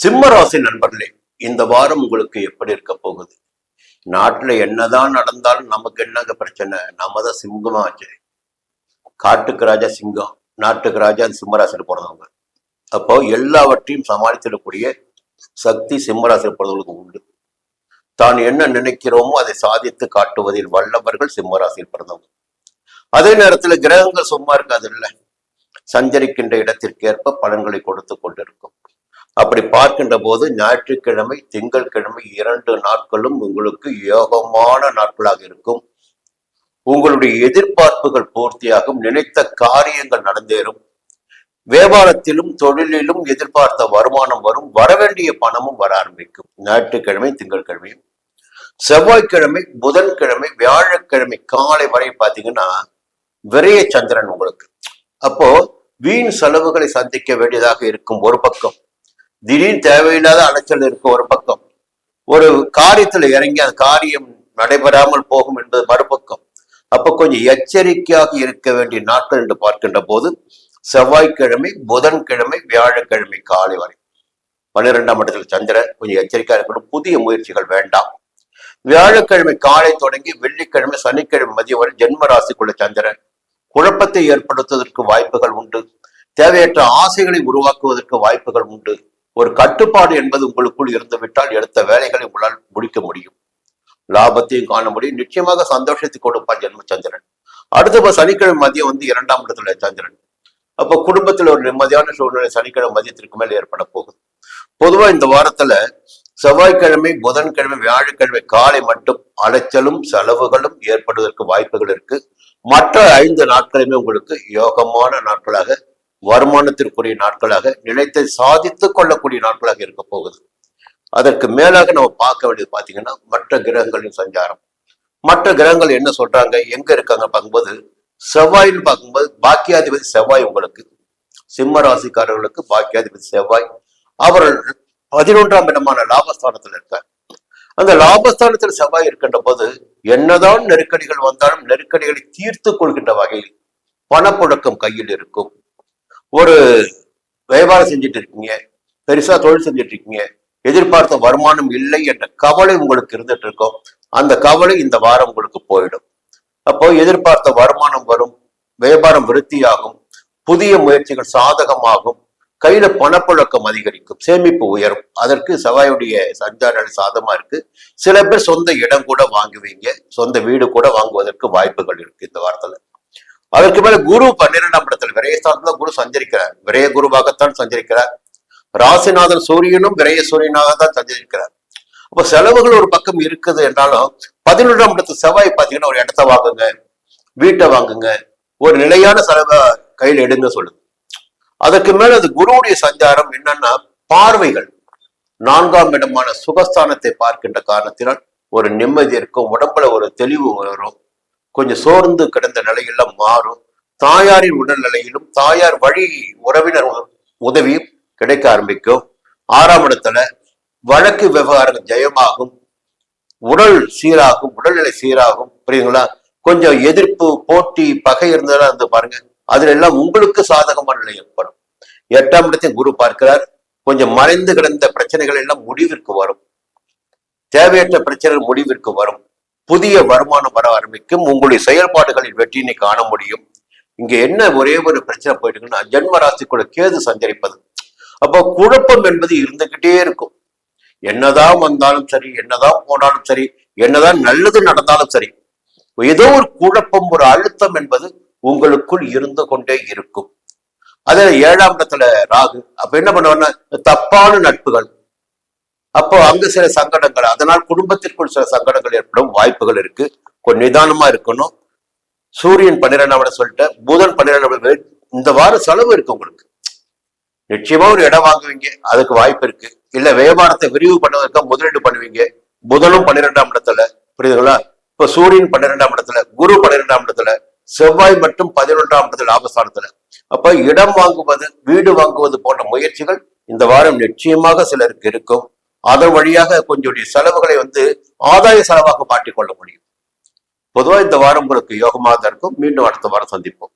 சிம்ம ராசி நண்பர்களே, இந்த வாரம் உங்களுக்கு எப்படி இருக்க போகுது? நாட்டுல என்னதான் நடந்தாலும் நமக்கு என்னங்க பிரச்சனை? நம்ம தான் சிங்கமாச்சு. காட்டுக்கு ராஜா சிங்கம், நாட்டுக்கு ராஜா சிம்மராசியில் பிறந்தவங்க. அப்போ எல்லாவற்றையும் சமாளித்திடக்கூடிய சக்தி சிம்மராசியில் பிறந்தவங்களுக்கு உண்டு. தான் என்ன நினைக்கிறோமோ அதை சாதித்து காட்டுவதில் வல்லவர்கள் சிம்மராசியில் பிறந்தவங்க. அதே நேரத்துல கிரகங்கள் சும்மா இருக்காது இல்ல, சஞ்சரிக்கின்ற இடத்திற்கேற்ப பலன்களை கொடுத்து கொண்டிருக்கும். அப்படி பார்க்கின்ற போது ஞாயிற்றுக்கிழமை திங்கட்கிழமை 2 நாட்களும் உங்களுக்கு யோகமான நாட்களாக இருக்கும். உங்களுடைய எதிர்பார்ப்புகள் பூர்த்தியாகும், நினைத்த காரியங்கள் நடந்தேறும். வியாபாரத்திலும் தொழிலிலும் எதிர்பார்த்த வருமானம் வரும், வரவேண்டிய பணமும் வர ஆரம்பிக்கும். ஞாயிற்றுக்கிழமை திங்கட்கிழமையும், செவ்வாய்க்கிழமை புதன்கிழமை வியாழக்கிழமை காலை வரை பார்த்தீங்கன்னா விரைய சந்திரன் உங்களுக்கு. அப்போ வீண் செலவுகளை சந்திக்க வேண்டியதாக இருக்கும் ஒரு பக்கம், திடீர்னு தேவையில்லாத அலைச்சல் இருக்கும் ஒரு பக்கம், ஒரு காரியத்துல இறங்கி அந்த காரியம் நடைபெறாமல் போகும் என்பது மறுபக்கம். அப்ப கொஞ்சம் எச்சரிக்கையாக இருக்க வேண்டிய நாட்கள் என்று பார்க்கின்ற போது செவ்வாய்க்கிழமை புதன்கிழமை வியாழக்கிழமை காலை வரை 12ஆம் இடத்துல சந்திரன், கொஞ்சம் எச்சரிக்கையா இருக்கணும். புதிய முயற்சிகள் வேண்டாம். வியாழக்கிழமை காலை தொடங்கி வெள்ளிக்கிழமை சனிக்கிழமை மதியம் வரை ஜென்ம ராசிக்குள்ள சந்திரன் குழப்பத்தை ஏற்படுத்துவதற்கு வாய்ப்புகள் உண்டு. தேவையற்ற ஆசைகளை உருவாக்குவதற்கு வாய்ப்புகள் உண்டு. ஒரு கட்டுப்பாடு என்பது உங்களுக்குள் இருந்துவிட்டால் எடுத்த வேலைகளை உங்களால் முடிக்க முடியும், லாபத்தையும் காண முடியும். நிச்சயமாக சந்தோஷத்தை கொடுப்பார் ஜென்ம சந்திரன். அடுத்த சனிக்கிழமை மதியம் 2ஆம் இடத்துல சந்திரன். அப்ப குடும்பத்துல ஒரு நிம்மதியான சூழ்நிலை சனிக்கிழமை மதியத்திற்கு மேல் ஏற்பட போகுது. பொதுவா இந்த வாரத்துல செவ்வாய்க்கிழமை புதன்கிழமை வியாழக்கிழமை காலை மட்டும் அலைச்சலும் செலவுகளும் ஏற்படுவதற்கு வாய்ப்புகள் இருக்கு. மற்ற 5 நாட்களுமே உங்களுக்கு யோகமான நாட்களாக, வருமானத்திற்குரிய நாட்களாக, நிலைத்தை சாதித்துக் கொள்ளக்கூடிய நாட்களாக இருக்க போகுது. அதற்கு மேலாக நம்ம பார்க்க வேண்டியது பாத்தீங்கன்னா மற்ற கிரகங்களின் சஞ்சாரம். மற்ற கிரகங்கள் என்ன சொல்றாங்க, எங்க இருக்காங்க பார்க்கும்போது, செவ்வாயின்னு பார்க்கும்போது பாக்கியாதிபதி செவ்வாய் உங்களுக்கு, சிம்ம ராசிக்காரர்களுக்கு பாக்கியாதிபதி செவ்வாய். அவர் 11ஆம் இடமான லாபஸ்தானத்துல இருக்கார். அந்த லாபஸ்தானத்தில் செவ்வாய் இருக்கின்ற போது என்னதான் நெருக்கடிகள் வந்தாலும் நெருக்கடிகளை தீர்த்து கொள்கின்ற வகையில் பணப்புழக்கம் கையில் இருக்கும். ஒரு வியாபாரம் செஞ்சுட்டு இருக்கீங்க, பெருசா தொழில் செஞ்சுட்டு இருக்கீங்க, எதிர்பார்த்த வருமானம் இல்லை என்ற கவலை உங்களுக்கு இருந்துட்டு இருக்கும். அந்த கவலை இந்த வாரம் உங்களுக்கு போயிடும். அப்போ எதிர்பார்த்த வருமானம் வரும், வியாபாரம் விருத்தியாகும், புதிய முயற்சிகள் சாதகமாகும், கையில பணப்புழக்கம் அதிகரிக்கும், சேமிப்பு உயரும். அதற்கு செவ்வாயுடைய சஞ்சார சாதகமா இருக்கு. சில பேர் சொந்த இடம் கூட வாங்குவீங்க, சொந்த வீடு கூட வாங்குவதற்கு வாய்ப்புகள் இருக்கு இந்த வாரத்துல. அதற்கு மேல குரு 12ஆம் இடத்துல விரயஸ்தானத்துல குரு சஞ்சரிக்கிறார். விரய குருவாகத்தான் சஞ்சரிக்கிறார். ராசிநாதன் சூரியனும் விரய சூரியனாக தான் சஞ்சரிக்கிறார். அப்ப செலவுகள் ஒரு பக்கம் இருக்குது என்றாலும் 11ஆம் இடத்துல செவ்வாய் பாத்தீங்கன்னா ஒரு இடத்த வாங்குங்க, வீட்டை வாங்குங்க, ஒரு நிலையான செலவை கையில் எடுங்க சொல்லுது. அதற்கு மேல அது குருவுடைய சஞ்சாரம் என்னன்னா பார்வைகள் 4ஆம் இடமான சுகஸ்தானத்தை பார்க்கின்ற காரணத்தினால் ஒரு நிம்மதி இருக்கும், உடம்புல ஒரு தெளிவு வரும், கொஞ்சம் சோர்ந்து கிடந்த நிலையெல்லாம் மாறும். தாயாரின் உடல்நிலையிலும் தாயார் வழி உறவினர் உதவியும் கிடைக்க ஆரம்பிக்கும். 6ஆம் இடத்துல வழக்கு விவகாரங்கள் ஜெயமாகும், உடல் சீராகும், உடல்நிலை சீராகும். புரியுதுங்களா? கொஞ்சம் எதிர்ப்பு போட்டி பகை இருந்ததெல்லாம் வந்து பாருங்க, அதுல எல்லாம் உங்களுக்கு சாதகமான நிலை ஏற்படும். 8ஆம் இடத்தை குரு பார்க்கிறார். கொஞ்சம் மறைந்து கிடந்த பிரச்சனைகள் எல்லாம் முடிவிற்கு வரும், தேவையற்ற பிரச்சனைகள் முடிவிற்கு வரும், புதிய வருமானம் வர ஆரம்பிக்கும், உங்களுடைய செயல்பாடுகளில் வெற்றியினை காண முடியும். இங்க என்ன ஒரே ஒரு பிரச்சனை போயிட்டுங்கன்னா ஜென்ம ராசிக்குள்ள கேது சஞ்சரிப்பது. அப்போ குழப்பம் என்பது இருந்துகிட்டே இருக்கும். என்னதான் வந்தாலும் சரி, என்னதான் போனாலும் சரி, என்னதான் நல்லது நடந்தாலும் சரி, ஏதோ ஒரு குழப்பம், ஒரு அழுத்தம் என்பது உங்களுக்குள் இருந்து கொண்டே இருக்கும். அதே 7ஆம் இடத்துல ராகு. அப்ப என்ன பண்ணுவாருன்னா தப்பான நட்புகள், அப்போ அங்கு சில சங்கடங்கள், அதனால் குடும்பத்திற்குள் சில சங்கடங்கள் ஏற்படும் வாய்ப்புகள் இருக்கு. கொஞ்சம் நிதானமா இருக்கணும். சூரியன் 12ஆம் இடம் சொல்லிட்டு புதன் 12ஆம் இடம். இந்த வாரம் செலவு இருக்கு உங்களுக்கு. நிச்சயமா ஒரு இடம் வாங்குவீங்க, அதுக்கு வாய்ப்பு இருக்கு. இல்ல வியாபாரத்தை விரிவு பண்ணுவதற்காக முதலீடு பண்ணுவீங்க. புதனும் 12ஆம் இடத்துல. புரியுதுங்களா? இப்ப சூரியன் 12ஆம் இடத்துல, குரு 12ஆம் இடத்துல, செவ்வாய் மற்றும் 11ஆம் இடத்துல லாபஸ்தானத்துல. அப்ப இடம் வாங்குவது, வீடு வாங்குவது போன்ற முயற்சிகள் இந்த வாரம் நிச்சயமாக சிலருக்கு இருக்கும். அதன் வழியாக கொஞ்சம் செலவுகளை ஆதாய செலவாக மாற்றிக்கொள்ள முடியும். பொதுவாக இந்த வாரம் உங்களுக்கு யோகமாக இருக்கும். மீண்டும் அடுத்த வாரம் சந்திப்போம்.